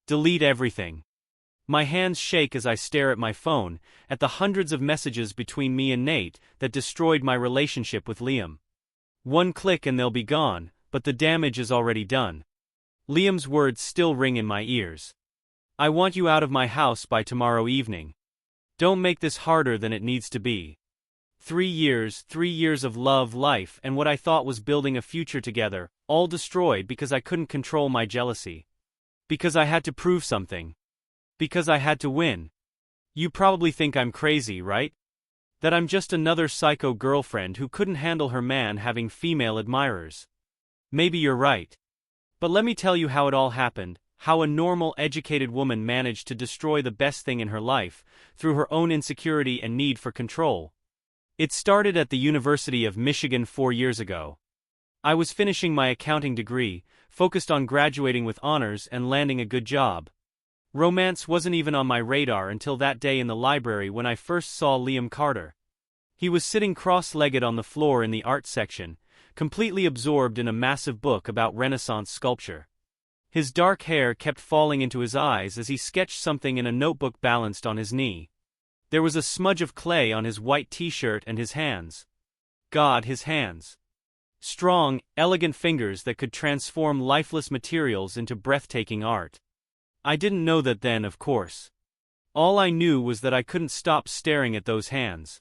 Delete everything. My hands shake as I stare at my phone, at the hundreds of messages between me and Nate that destroyed my relationship with Liam. One click and they'll be gone, but the damage is already done. Liam's words still ring in my ears. I want you out of my house by tomorrow evening. Don't make this harder than it needs to be. 3 years of love, life, and what I thought was building a future together, all destroyed because I couldn't control my jealousy. Because I had to prove something. Because I had to win. You probably think I'm crazy, right? That I'm just another psycho girlfriend who couldn't handle her man having female admirers. Maybe you're right. But let me tell you how it all happened, how a normal, educated woman managed to destroy the best thing in her life, through her own insecurity and need for control. It started at the University of Michigan 4 years ago. I was finishing my accounting degree, focused on graduating with honors and landing a good job. Romance wasn't even on my radar until that day in the library when I first saw Liam Carter. He was sitting cross-legged on the floor in the art section, completely absorbed in a massive book about Renaissance sculpture. His dark hair kept falling into his eyes as he sketched something in a notebook balanced on his knee. There was a smudge of clay on his white t-shirt and his hands. God, his hands. Strong, elegant fingers that could transform lifeless materials into breathtaking art. I didn't know that then, of course. All I knew was that I couldn't stop staring at those hands.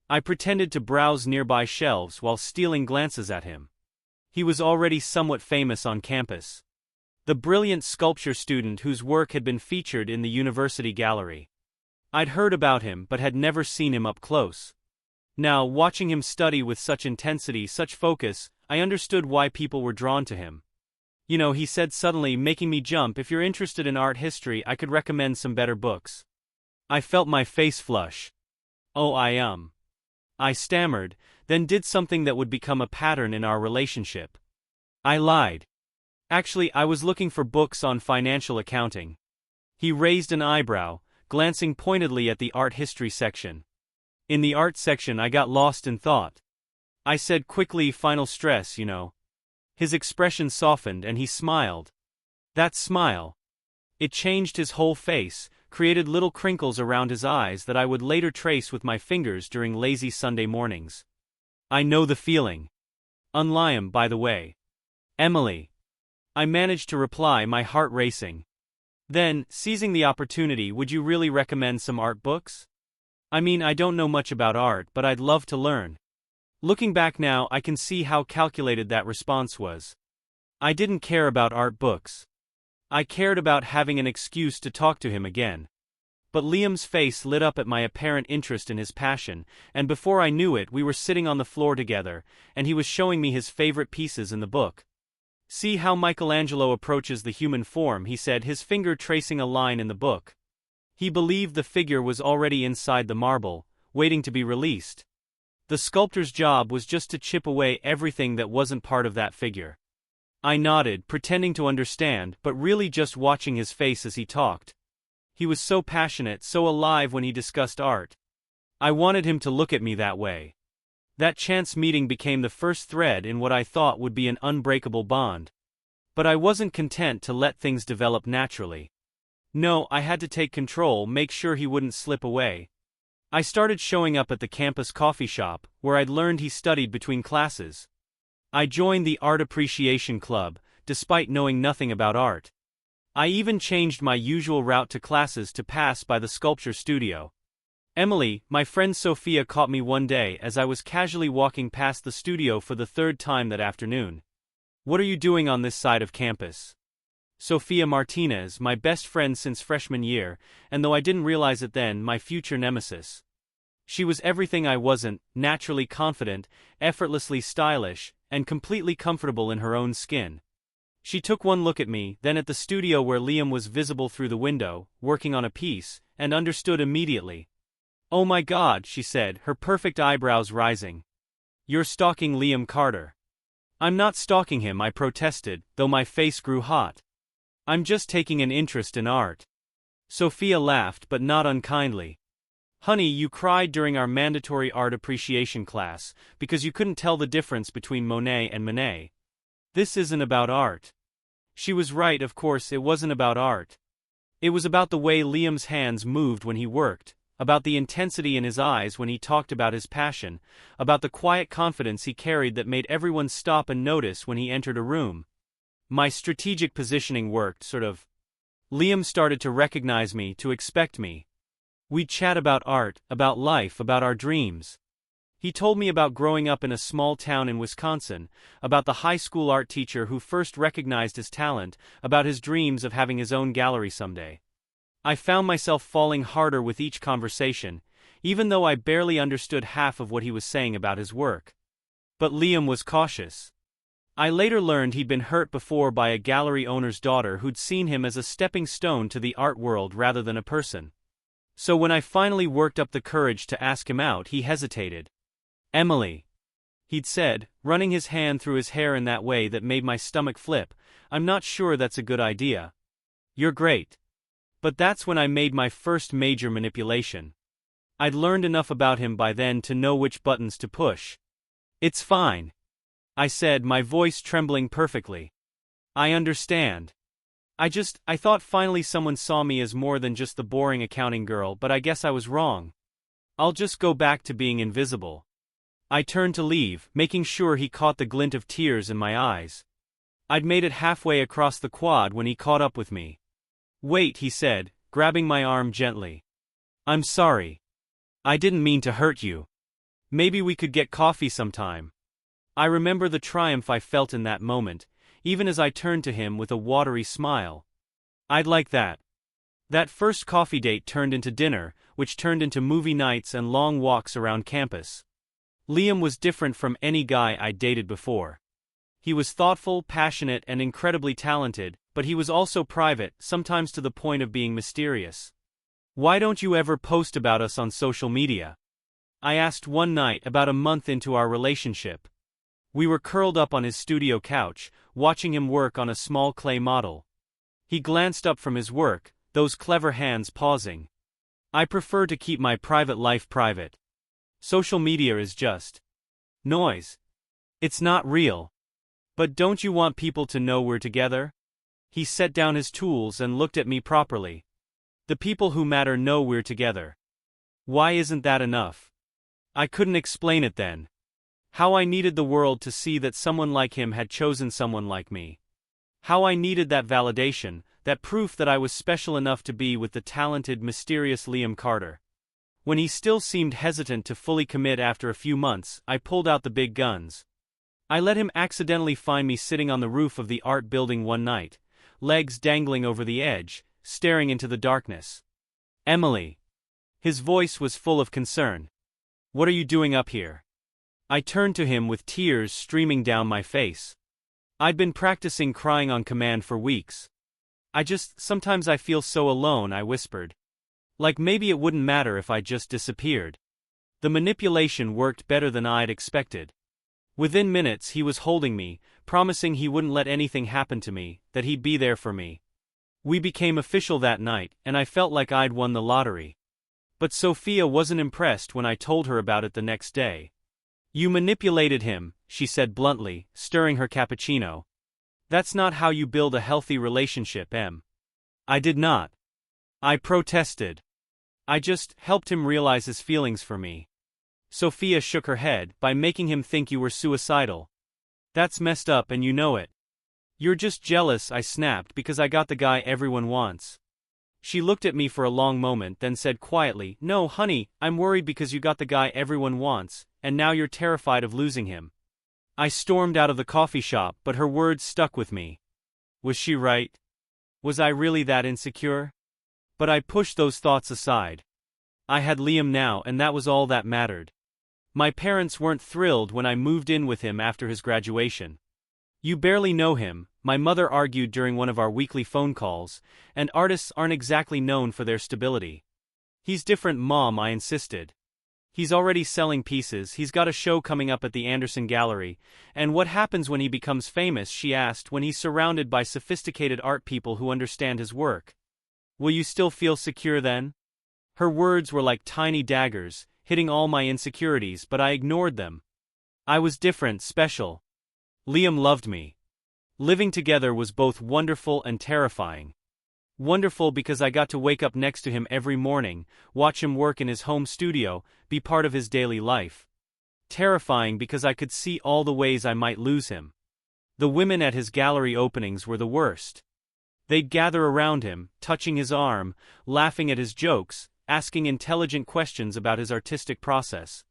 I pretended to browse nearby shelves while stealing glances at him. He was already somewhat famous on campus. The brilliant sculpture student whose work had been featured in the university gallery. I'd heard about him but had never seen him up close. Now, watching him study with such intensity, such focus, I understood why people were drawn to him. You know, he said suddenly, making me jump, if you're interested in art history, I could recommend some better books. I felt my face flush. Oh, I stammered, then did something that would become a pattern in our relationship. I lied. Actually, I was looking for books on financial accounting. He raised an eyebrow, glancing pointedly at the art history section. In the art section, I got lost in thought. I said quickly, final stress, you know. His expression softened and he smiled. That smile. It changed his whole face, created little crinkles around his eyes that I would later trace with my fingers during lazy Sunday mornings. I know the feeling. Liam, by the way. Emily. I managed to reply, my heart racing. Then, seizing the opportunity, would you really recommend some art books? I mean, I don't know much about art, but I'd love to learn. Looking back now, I can see how calculated that response was. I didn't care about art books. I cared about having an excuse to talk to him again. But Liam's face lit up at my apparent interest in his passion, and before I knew it, we were sitting on the floor together, and he was showing me his favorite pieces in the book. See how Michelangelo approaches the human form, he said, his finger tracing a line in the book. He believed the figure was already inside the marble, waiting to be released. The sculptor's job was just to chip away everything that wasn't part of that figure. I nodded, pretending to understand, but really just watching his face as he talked. He was so passionate, so alive when he discussed art. I wanted him to look at me that way. That chance meeting became the first thread in what I thought would be an unbreakable bond. But I wasn't content to let things develop naturally. No, I had to take control, make sure he wouldn't slip away. I started showing up at the campus coffee shop, where I'd learned he studied between classes. I joined the Art Appreciation Club, despite knowing nothing about art. I even changed my usual route to classes to pass by the sculpture studio. Emily, my friend Sophia, caught me one day as I was casually walking past the studio for the third time that afternoon. What are you doing on this side of campus? Sophia Martinez, my best friend since freshman year, and though I didn't realize it then, my future nemesis. She was everything I wasn't, naturally confident, effortlessly stylish, and completely comfortable in her own skin. She took one look at me, then at the studio where Liam was visible through the window, working on a piece, and understood immediately. Oh my God, she said, her perfect eyebrows rising. You're stalking Liam Carter. I'm not stalking him, I protested, though my face grew hot. I'm just taking an interest in art. Sophia laughed, but not unkindly. Honey, you cried during our mandatory art appreciation class, because you couldn't tell the difference between Monet and Manet. This isn't about art. She was right, of course, it wasn't about art. It was about the way Liam's hands moved when he worked, about the intensity in his eyes when he talked about his passion, about the quiet confidence he carried that made everyone stop and notice when he entered a room. My strategic positioning worked, sort of. Liam started to recognize me, to expect me. We'd chat about art, about life, about our dreams. He told me about growing up in a small town in Wisconsin, about the high school art teacher who first recognized his talent, about his dreams of having his own gallery someday. I found myself falling harder with each conversation, even though I barely understood half of what he was saying about his work. But Liam was cautious. I later learned he'd been hurt before by a gallery owner's daughter who'd seen him as a stepping stone to the art world rather than a person. So when I finally worked up the courage to ask him out, he hesitated. "Emily," he'd said, running his hand through his hair in that way that made my stomach flip, "I'm not sure that's a good idea. You're great." But that's when I made my first major manipulation. I'd learned enough about him by then to know which buttons to push. "It's fine," I said, my voice trembling perfectly. "I understand. I thought finally someone saw me as more than just the boring accounting girl, but I guess I was wrong. I'll just go back to being invisible." I turned to leave, making sure he caught the glint of tears in my eyes. I'd made it halfway across the quad when he caught up with me. "Wait," he said, grabbing my arm gently. "I'm sorry. I didn't mean to hurt you. Maybe we could get coffee sometime." I remember the triumph I felt in that moment, even as I turned to him with a watery smile. "I'd like that." That first coffee date turned into dinner, which turned into movie nights and long walks around campus. Liam was different from any guy I'd dated before. He was thoughtful, passionate, and incredibly talented, but he was also private, sometimes to the point of being mysterious. "Why don't you ever post about us on social media?" I asked one night about a month into our relationship. We were curled up on his studio couch, watching him work on a small clay model. He glanced up from his work, those clever hands pausing. "I prefer to keep my private life private. Social media is just noise. It's not real." "But don't you want people to know we're together?" He set down his tools and looked at me properly. "The people who matter know we're together. Why isn't that enough?" I couldn't explain it then. How I needed the world to see that someone like him had chosen someone like me. How I needed that validation, that proof that I was special enough to be with the talented, mysterious Liam Carter. When he still seemed hesitant to fully commit after a few months, I pulled out the big guns. I let him accidentally find me sitting on the roof of the art building one night, legs dangling over the edge, staring into the darkness. "Emily." His voice was full of concern. "What are you doing up here?" I turned to him with tears streaming down my face. I'd been practicing crying on command for weeks. Sometimes I feel so alone," I whispered. Like maybe it wouldn't matter if I just disappeared. The manipulation worked better than I'd expected. Within minutes he was holding me, promising he wouldn't let anything happen to me, that he'd be there for me. We became official that night, and I felt like I'd won the lottery. But Sophia wasn't impressed when I told her about it the next day. "You manipulated him," she said bluntly, stirring her cappuccino. "That's not how you build a healthy relationship, Em." "I did not." I protested. "I just helped him realize his feelings for me." Sophia shook her head. "By making him think you were suicidal. That's messed up and you know it." "You're just jealous," I snapped, "because I got the guy everyone wants." She looked at me for a long moment, then said quietly, "No, honey, I'm worried because you got the guy everyone wants, and now you're terrified of losing him." I stormed out of the coffee shop, but her words stuck with me. Was she right? Was I really that insecure? But I pushed those thoughts aside. I had Liam now, and that was all that mattered. My parents weren't thrilled when I moved in with him after his graduation. "You barely know him," my mother argued during one of our weekly phone calls, "and artists aren't exactly known for their stability." "He's different, Mom," I insisted. "He's already selling pieces, he's got a show coming up at the Anderson Gallery, and what happens when he becomes famous?" she asked, "when he's surrounded by sophisticated art people who understand his work. Will you still feel secure then?" Her words were like tiny daggers, hitting all my insecurities, but I ignored them. I was different, special. Liam loved me. Living together was both wonderful and terrifying. Wonderful because I got to wake up next to him every morning, watch him work in his home studio, be part of his daily life. Terrifying because I could see all the ways I might lose him. The women at his gallery openings were the worst. They'd gather around him, touching his arm, laughing at his jokes, asking intelligent questions about his artistic process.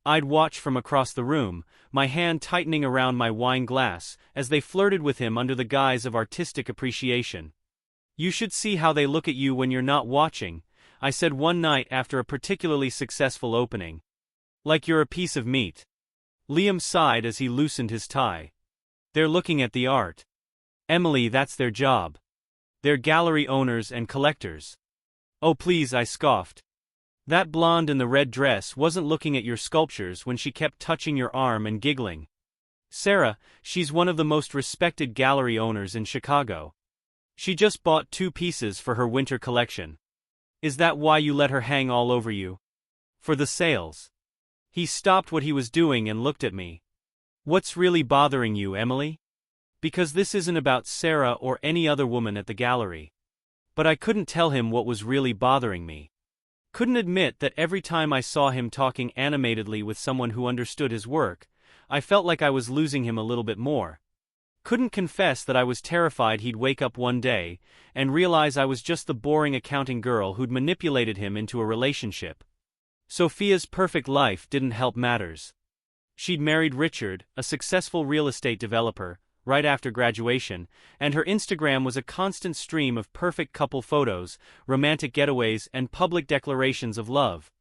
I'd watch from across the room, my hand tightening around my wine glass, as they flirted with him under the guise of artistic appreciation. "You should see how they look at you when you're not watching," I said one night after a particularly successful opening. "Like you're a piece of meat." Liam sighed as he loosened his tie. "They're looking at the art. Emily, that's their job. They're gallery owners and collectors." "Oh please," I scoffed. "That blonde in the red dress wasn't looking at your sculptures when she kept touching your arm and giggling. Sarah, she's one of the most respected gallery owners in Chicago. She just bought 2 pieces for her winter collection. Is that why you let her hang all over you? For the sales?" He stopped what he was doing and looked at me. "What's really bothering you, Emily?" Because this isn't about Sarah or any other woman at the gallery. But I couldn't tell him what was really bothering me. Couldn't admit that every time I saw him talking animatedly with someone who understood his work, I felt like I was losing him a little bit more. Couldn't confess that I was terrified he'd wake up one day and realize I was just the boring accounting girl who'd manipulated him into a relationship. Sophia's perfect life didn't help matters. She'd married Richard, a successful real estate developer, right after graduation, and her Instagram was a constant stream of perfect couple photos, romantic getaways, and public declarations of love.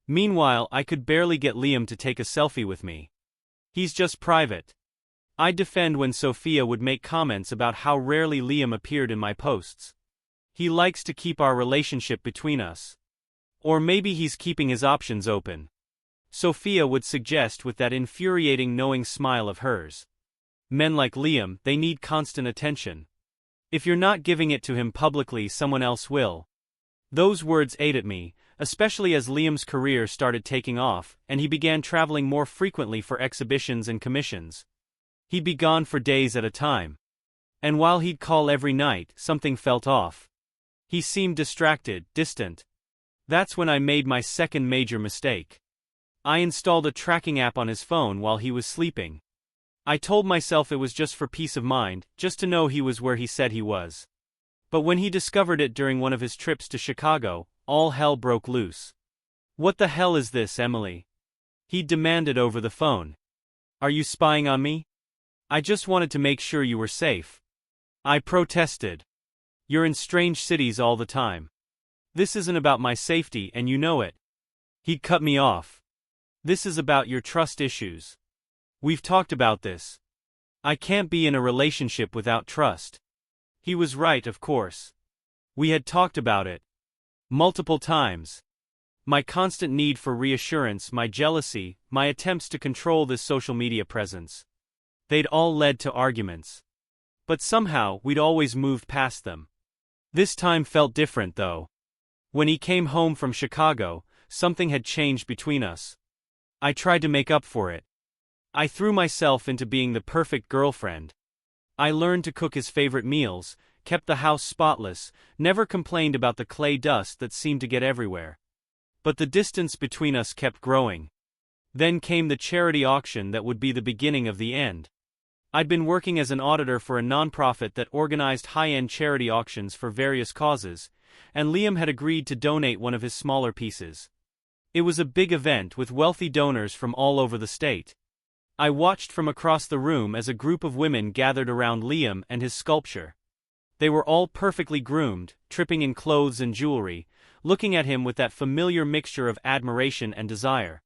Meanwhile, I could barely get Liam to take a selfie with me. "He's just private." I'd defend when Sophia would make comments about how rarely Liam appeared in my posts. "He likes to keep our relationship between us. Or maybe he's keeping his options open," Sophia would suggest with that infuriating knowing smile of hers. "Men like Liam, they need constant attention. If you're not giving it to him publicly, someone else will." Those words ate at me, especially as Liam's career started taking off and he began traveling more frequently for exhibitions and commissions. He'd be gone for days at a time. And while he'd call every night, something felt off. He seemed distracted, distant. That's when I made my second major mistake. I installed a tracking app on his phone while he was sleeping. I told myself it was just for peace of mind, just to know he was where he said he was. But when he discovered it during one of his trips to Chicago, all hell broke loose. "What the hell is this, Emily?" he demanded over the phone. "Are you spying on me?" "I just wanted to make sure you were safe," I protested. "You're in strange cities all the time. This isn't about my safety and you know it." He'd cut me off. "This is about your trust issues. We've talked about this. I can't be in a relationship without trust." He was right, of course. We had talked about it. Multiple times. My constant need for reassurance, my jealousy, my attempts to control this social media presence. They'd all led to arguments. But somehow, we'd always moved past them. This time felt different, though. When he came home from Chicago, something had changed between us. I tried to make up for it. I threw myself into being the perfect girlfriend. I learned to cook his favorite meals, kept the house spotless, never complained about the clay dust that seemed to get everywhere. But the distance between us kept growing. Then came the charity auction that would be the beginning of the end. I'd been working as an auditor for a nonprofit that organized high-end charity auctions for various causes, and Liam had agreed to donate one of his smaller pieces. It was a big event with wealthy donors from all over the state. I watched from across the room as a group of women gathered around Liam and his sculpture. They were all perfectly groomed, tripping in clothes and jewelry, looking at him with that familiar mixture of admiration and desire.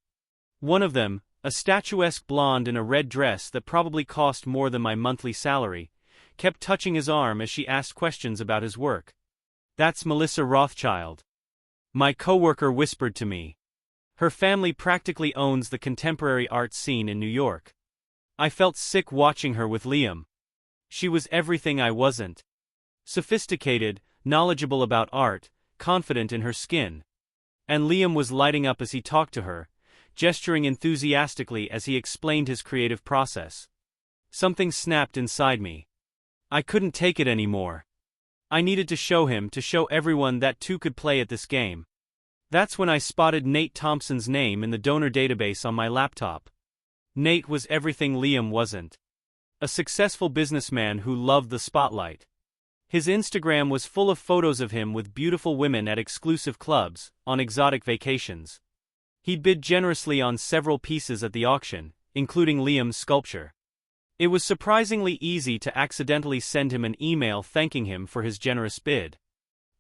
One of them, a statuesque blonde in a red dress that probably cost more than my monthly salary, kept touching his arm as she asked questions about his work. "That's Melissa Rothschild," my coworker whispered to me. "Her family practically owns the contemporary art scene in New York." I felt sick watching her with Liam. She was everything I wasn't. Sophisticated, knowledgeable about art, confident in her skin. And Liam was lighting up as he talked to her, gesturing enthusiastically as he explained his creative process. Something snapped inside me. I couldn't take it anymore. I needed to show everyone that two could play at this game. That's when I spotted Nate Thompson's name in the donor database on my laptop. Nate was everything Liam wasn't. A successful businessman who loved the spotlight. His Instagram was full of photos of him with beautiful women at exclusive clubs, on exotic vacations. He'd bid generously on several pieces at the auction, including Liam's sculpture. It was surprisingly easy to accidentally send him an email thanking him for his generous bid,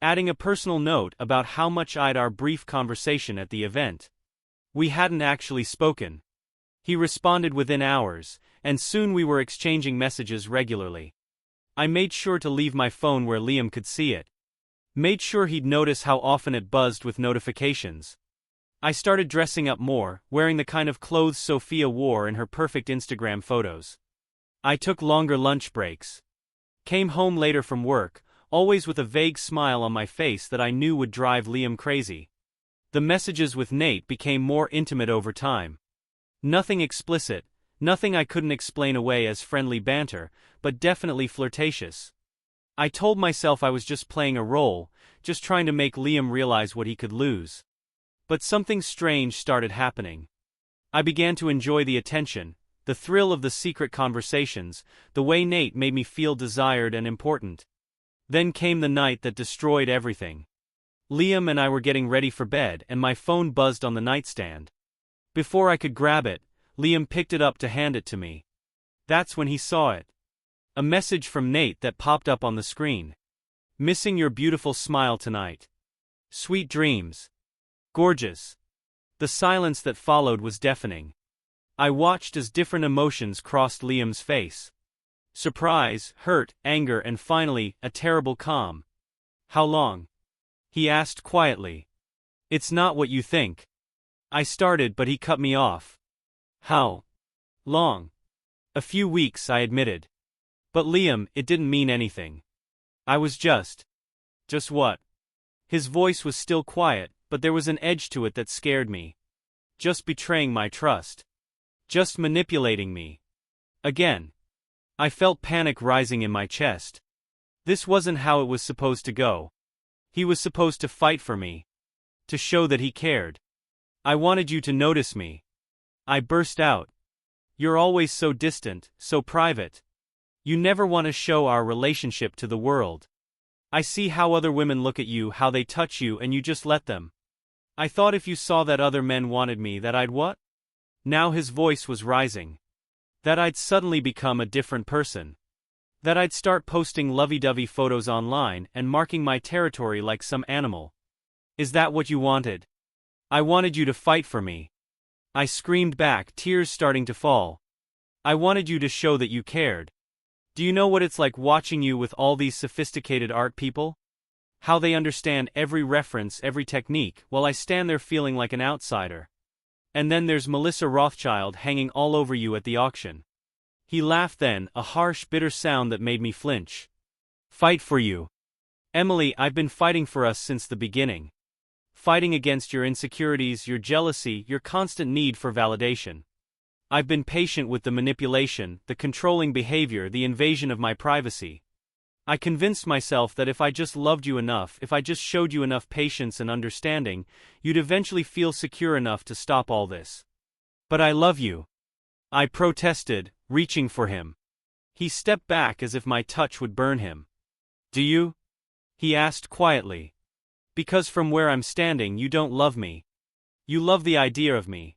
adding a personal note about how much I'd our brief conversation at the event. We hadn't actually spoken. He responded within hours, and soon we were exchanging messages regularly. I made sure to leave my phone where Liam could see it. Made sure he'd notice how often it buzzed with notifications. I started dressing up more, wearing the kind of clothes Sophia wore in her perfect Instagram photos. I took longer lunch breaks. Came home later from work, always with a vague smile on my face that I knew would drive Liam crazy. The messages with Nate became more intimate over time. Nothing explicit, nothing I couldn't explain away as friendly banter, but definitely flirtatious. I told myself I was just playing a role, just trying to make Liam realize what he could lose. But something strange started happening. I began to enjoy the attention, the thrill of the secret conversations, the way Nate made me feel desired and important. Then came the night that destroyed everything. Liam and I were getting ready for bed and my phone buzzed on the nightstand. Before I could grab it, Liam picked it up to hand it to me. That's when he saw it. A message from Nate that popped up on the screen. Missing your beautiful smile tonight. Sweet dreams. Gorgeous. The silence that followed was deafening. I watched as different emotions crossed Liam's face. Surprise, hurt, anger, and finally, a terrible calm. How long? He asked quietly. It's not what you think. I started, but he cut me off. How long? A few weeks, I admitted. But Liam, it didn't mean anything. I was just what? His voice was still quiet, but there was an edge to it that scared me. Just betraying my trust. Just manipulating me. Again. I felt panic rising in my chest. This wasn't how it was supposed to go. He was supposed to fight for me. To show that he cared. I wanted you to notice me. I burst out. You're always so distant, so private. You never want to show our relationship to the world. I see how other women look at you, how they touch you, and you just let them. I thought if you saw that other men wanted me, that I'd what? Now his voice was rising. That I'd suddenly become a different person. That I'd start posting lovey-dovey photos online and marking my territory like some animal. Is that what you wanted? I wanted you to fight for me. I screamed back, tears starting to fall. I wanted you to show that you cared. Do you know what it's like watching you with all these sophisticated art people? How they understand every reference, every technique, while I stand there feeling like an outsider. And then there's Melissa Rothschild hanging all over you at the auction. He laughed then, a harsh, bitter sound that made me flinch. Fight for you. Emily, I've been fighting for us since the beginning. Fighting against your insecurities, your jealousy, your constant need for validation. I've been patient with the manipulation, the controlling behavior, the invasion of my privacy. I convinced myself that if I just loved you enough, if I just showed you enough patience and understanding, you'd eventually feel secure enough to stop all this. But I love you. I protested, reaching for him. He stepped back as if my touch would burn him. Do you? He asked quietly. Because from where I'm standing, you don't love me. You love the idea of me.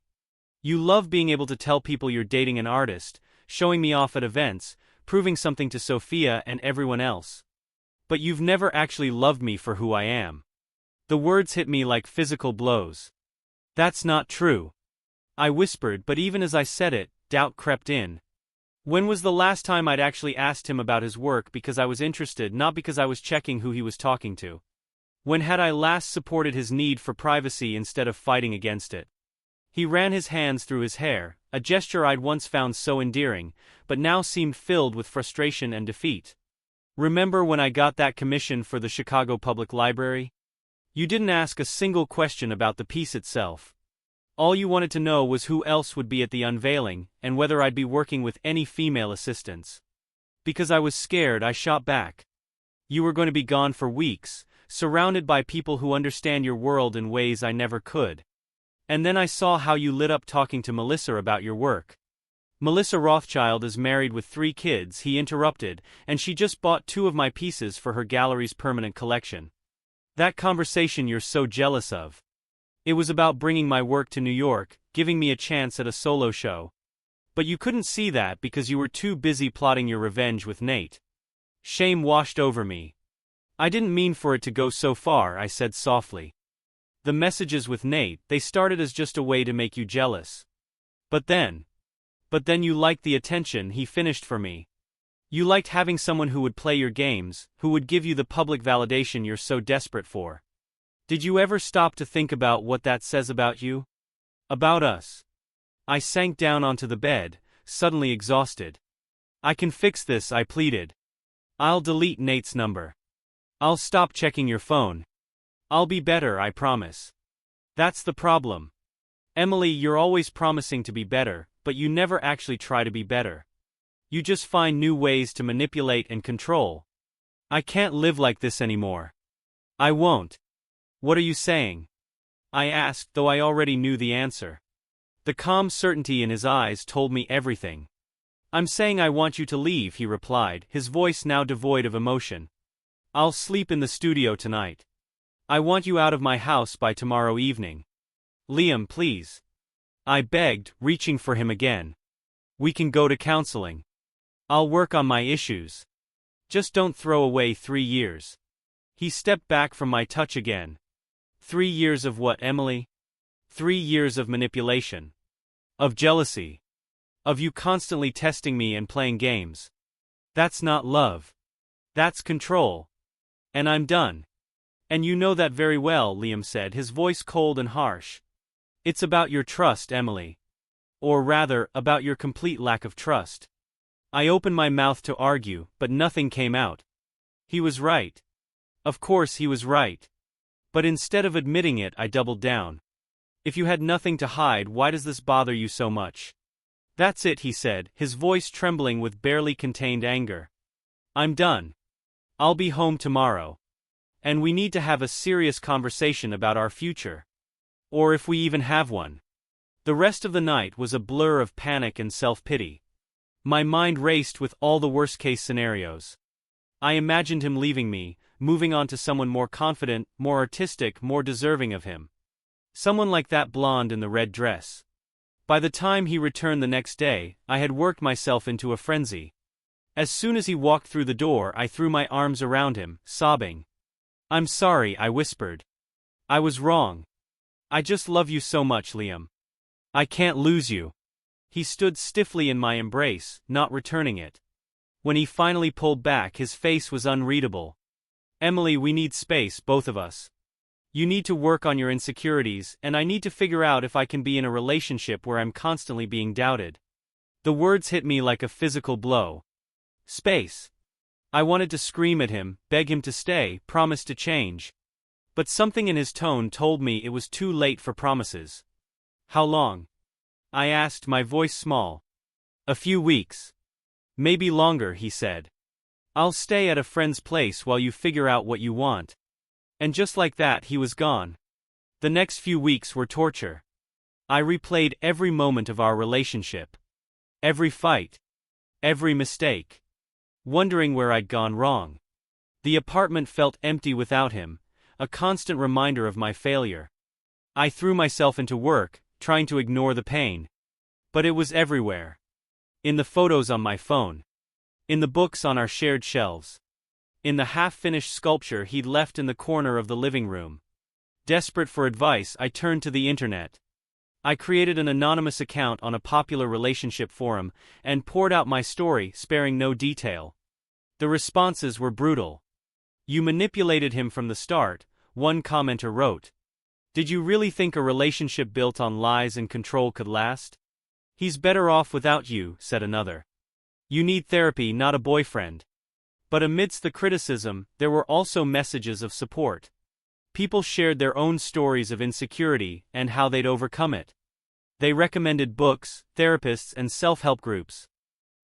You love being able to tell people you're dating an artist, showing me off at events, proving something to Sophia and everyone else. But you've never actually loved me for who I am. The words hit me like physical blows. That's not true. I whispered, but even as I said it, doubt crept in. When was the last time I'd actually asked him about his work because I was interested, not because I was checking who he was talking to? When had I last supported his need for privacy instead of fighting against it? He ran his hands through his hair, a gesture I'd once found so endearing, but now seemed filled with frustration and defeat. Remember when I got that commission for the Chicago Public Library? You didn't ask a single question about the piece itself. All you wanted to know was who else would be at the unveiling, and whether I'd be working with any female assistants. Because I was scared, I shot back. You were going to be gone for weeks, surrounded by people who understand your world in ways I never could. And then I saw how you lit up talking to Melissa about your work. Melissa Rothschild is married with 3 kids, he interrupted, and she just bought 2 of my pieces for her gallery's permanent collection. That conversation you're so jealous of. It was about bringing my work to New York, giving me a chance at a solo show. But you couldn't see that because you were too busy plotting your revenge with Nate. Shame washed over me. I didn't mean for it to go so far, I said softly. The messages with Nate, they started as just a way to make you jealous. But then you liked the attention he finished for me. You liked having someone who would play your games, who would give you the public validation you're so desperate for. Did you ever stop to think about what that says about you? About us? I sank down onto the bed, suddenly exhausted. I can fix this, I pleaded. I'll delete Nate's number. I'll stop checking your phone. I'll be better, I promise. That's the problem. Emily, you're always promising to be better, but you never actually try to be better. You just find new ways to manipulate and control. I can't live like this anymore. I won't. What are you saying? I asked, though I already knew the answer. The calm certainty in his eyes told me everything. I'm saying I want you to leave, he replied, his voice now devoid of emotion. I'll sleep in the studio tonight. I want you out of my house by tomorrow evening. Liam, please. I begged, reaching for him again. We can go to counseling. I'll work on my issues. Just don't throw away 3 years. He stepped back from my touch again. 3 years of what, Emily? 3 years of manipulation. Of jealousy. Of you constantly testing me and playing games. That's not love. That's control. And I'm done. And you know that very well, Liam said, his voice cold and harsh. It's about your trust, Emily. Or rather, about your complete lack of trust. I opened my mouth to argue, but nothing came out. He was right. Of course he was right. But instead of admitting it, I doubled down. If you had nothing to hide, why does this bother you so much? That's it, he said, his voice trembling with barely contained anger. I'm done. I'll be home tomorrow. And we need to have a serious conversation about our future. Or if we even have one. The rest of the night was a blur of panic and self-pity. My mind raced with all the worst-case scenarios. I imagined him leaving me, moving on to someone more confident, more artistic, more deserving of him. Someone like that blonde in the red dress. By the time he returned the next day, I had worked myself into a frenzy. As soon as he walked through the door, I threw my arms around him, sobbing. I'm sorry, I whispered. I was wrong. I just love you so much, Liam. I can't lose you. He stood stiffly in my embrace, not returning it. When he finally pulled back, his face was unreadable. Emily, we need space, both of us. You need to work on your insecurities, and I need to figure out if I can be in a relationship where I'm constantly being doubted. The words hit me like a physical blow. Space. I wanted to scream at him, beg him to stay, promise to change. But something in his tone told me it was too late for promises. How long? I asked, my voice small. A few weeks. Maybe longer, he said. I'll stay at a friend's place while you figure out what you want. And just like that, he was gone. The next few weeks were torture. I replayed every moment of our relationship. Every fight. Every mistake. Wondering where I'd gone wrong. The apartment felt empty without him, a constant reminder of my failure. I threw myself into work, trying to ignore the pain. But it was everywhere. In the photos on my phone. In the books on our shared shelves. In the half-finished sculpture he'd left in the corner of the living room. Desperate for advice, I turned to the internet. I created an anonymous account on a popular relationship forum and poured out my story, sparing no detail. The responses were brutal. You manipulated him from the start, one commenter wrote. Did you really think a relationship built on lies and control could last? He's better off without you, said another. You need therapy, not a boyfriend. But amidst the criticism, there were also messages of support. People shared their own stories of insecurity and how they'd overcome it. They recommended books, therapists, and self-help groups.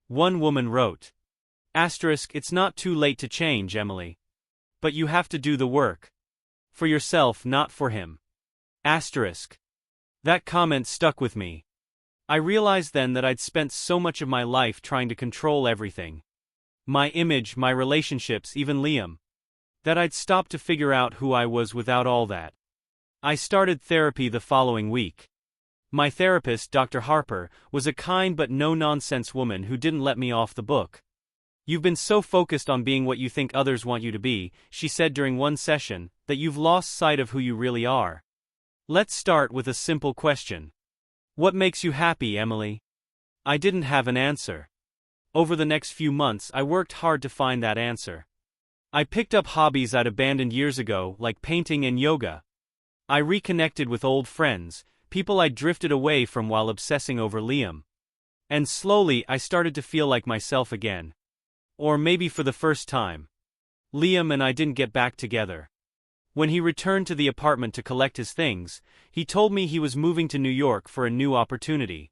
One woman wrote, *, it's not too late to change, Emily. But you have to do the work. For yourself, not for him. Asterisk. That comment stuck with me. I realized then that I'd spent so much of my life trying to control everything. My image, my relationships, even Liam. That I'd stopped to figure out who I was without all that. I started therapy the following week. My therapist, Dr. Harper, was a kind but no-nonsense woman who didn't let me off the book. "You've been so focused on being what you think others want you to be," she said during one session, "that you've lost sight of who you really are. Let's start with a simple question. What makes you happy, Emily?" I didn't have an answer. Over the next few months I worked hard to find that answer. I picked up hobbies I'd abandoned years ago, like painting and yoga. I reconnected with old friends, people I'd drifted away from while obsessing over Liam. And slowly I started to feel like myself again. Or maybe for the first time. Liam and I didn't get back together. When he returned to the apartment to collect his things, he told me he was moving to New York for a new opportunity.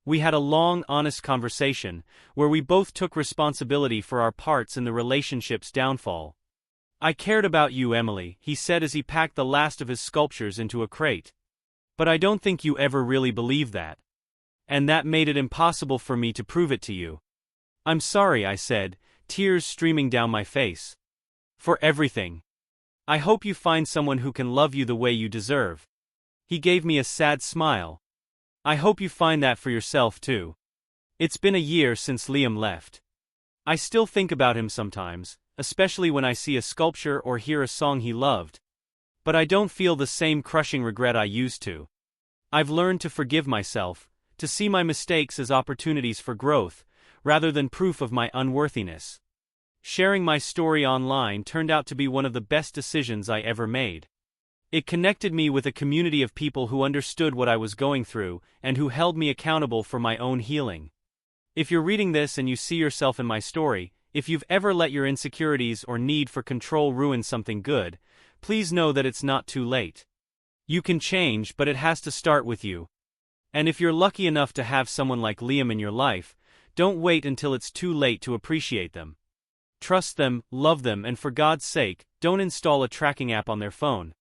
We had a long, honest conversation, where we both took responsibility for our parts in the relationship's downfall. "I cared about you, Emily," he said as he packed the last of his sculptures into a crate. "But I don't think you ever really believed that. And that made it impossible for me to prove it to you." "I'm sorry," I said, tears streaming down my face. "For everything. I hope you find someone who can love you the way you deserve." He gave me a sad smile. "I hope you find that for yourself too." It's been a year since Liam left. I still think about him sometimes, especially when I see a sculpture or hear a song he loved. But I don't feel the same crushing regret I used to. I've learned to forgive myself, to see my mistakes as opportunities for growth, rather than proof of my unworthiness. Sharing my story online turned out to be one of the best decisions I ever made. It connected me with a community of people who understood what I was going through and who held me accountable for my own healing. If you're reading this and you see yourself in my story, if you've ever let your insecurities or need for control ruin something good, please know that it's not too late. You can change, but it has to start with you. And if you're lucky enough to have someone like Liam in your life, don't wait until it's too late to appreciate them. Trust them, love them, and for God's sake, don't install a tracking app on their phone.